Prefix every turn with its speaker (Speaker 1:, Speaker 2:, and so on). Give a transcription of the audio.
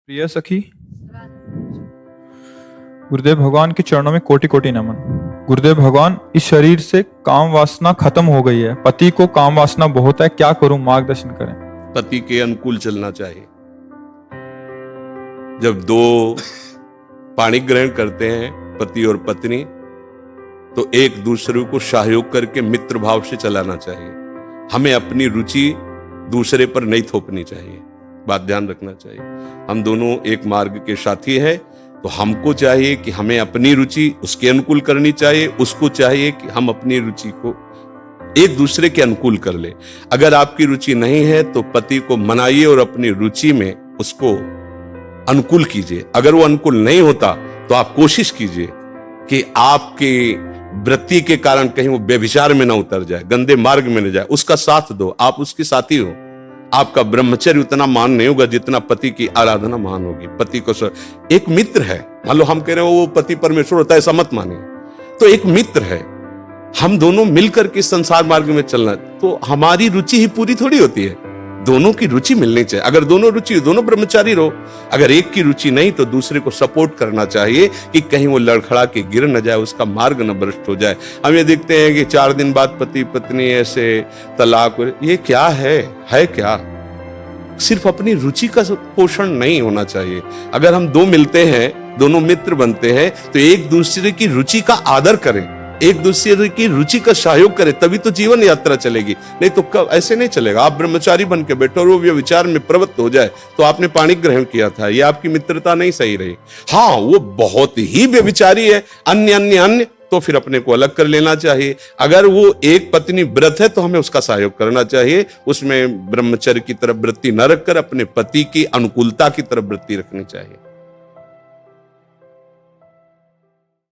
Speaker 1: प्रिय सखी, गुरुदेव भगवान के चरणों में कोटि कोटि नमन। गुरुदेव भगवान, इस शरीर से काम वासना खत्म हो गई है। पति को काम वासना बहुत है, क्या करूं, मार्गदर्शन करें।
Speaker 2: पति के अनुकूल चलना चाहिए। जब दो पाणी ग्रहण करते हैं पति और पत्नी, तो एक दूसरे को सहयोग करके मित्र भाव से चलाना चाहिए। हमें अपनी रुचि दूसरे पर नहीं थोपनी चाहिए, बात ध्यान रखना चाहिए। हम दोनों एक मार्ग के साथी हैं, तो हमको चाहिए कि हमें अपनी रुचि उसके अनुकूल करनी चाहिए, उसको चाहिए कि हम अपनी रुचि को एक दूसरे के अनुकूल कर ले। अगर आपकी रुचि नहीं है तो पति को मनाइए और अपनी रुचि में उसको अनुकूल कीजिए। अगर वो अनुकूल नहीं होता तो आप कोशिश कीजिए कि आपके वृत्ति के कारण कहीं वो व्यभिचार में ना उतर जाए, गंदे मार्ग में न जाए। उसका साथ दो, आप उसके साथी हो। आपका ब्रह्मचर्य उतना महान नहीं होगा जितना पति की आराधना महान होगी। पति को एक मित्र है, मान लो हम कह रहे हो वो पति परमेश्वर होता है, ऐसा मत मानिए। तो एक मित्र है, हम दोनों मिलकर के संसार मार्ग में चलना, तो हमारी रुचि ही पूरी थोड़ी होती है, दोनों की रुचि मिलनी चाहिए। अगर दोनों रुचि, दोनों ब्रह्मचारी रहो। अगर एक की रुचि नहीं तो दूसरे को सपोर्ट करना चाहिए कि कहीं वो लड़खड़ा के गिर न जाए, उसका मार्ग न भ्रष्ट हो जाए। हम ये देखते हैं कि 4 दिन बाद पति पत्नी ऐसे तलाक, ये क्या है क्या? सिर्फ अपनी रुचि का पोषण नहीं होना चाहिए। अगर हम दो मिलते हैं, दोनों मित्र बनते हैं, तो एक दूसरे की रुचि का आदर करें, एक दूसरे की रुचि का सहयोग करें, तभी तो जीवन यात्रा चलेगी। नहीं तो कब ऐसे नहीं चलेगा। आप ब्रह्मचारी बन के बैठो और वो व्यभिचार में प्रवृत्त हो जाए, तो आपने पाणी ग्रहण किया था, ये आपकी मित्रता नहीं सही रही। हाँ, वो बहुत ही व्यभिचारी है, अन्य, तो फिर अपने को अलग कर लेना चाहिए। अगर वो एक पत्नी व्रत है तो हमें उसका सहयोग करना चाहिए। उसमें ब्रह्मचर्य की तरफ वृत्ति न रखकर अपने पति की अनुकूलता की तरफ वृत्ति रखनी चाहिए।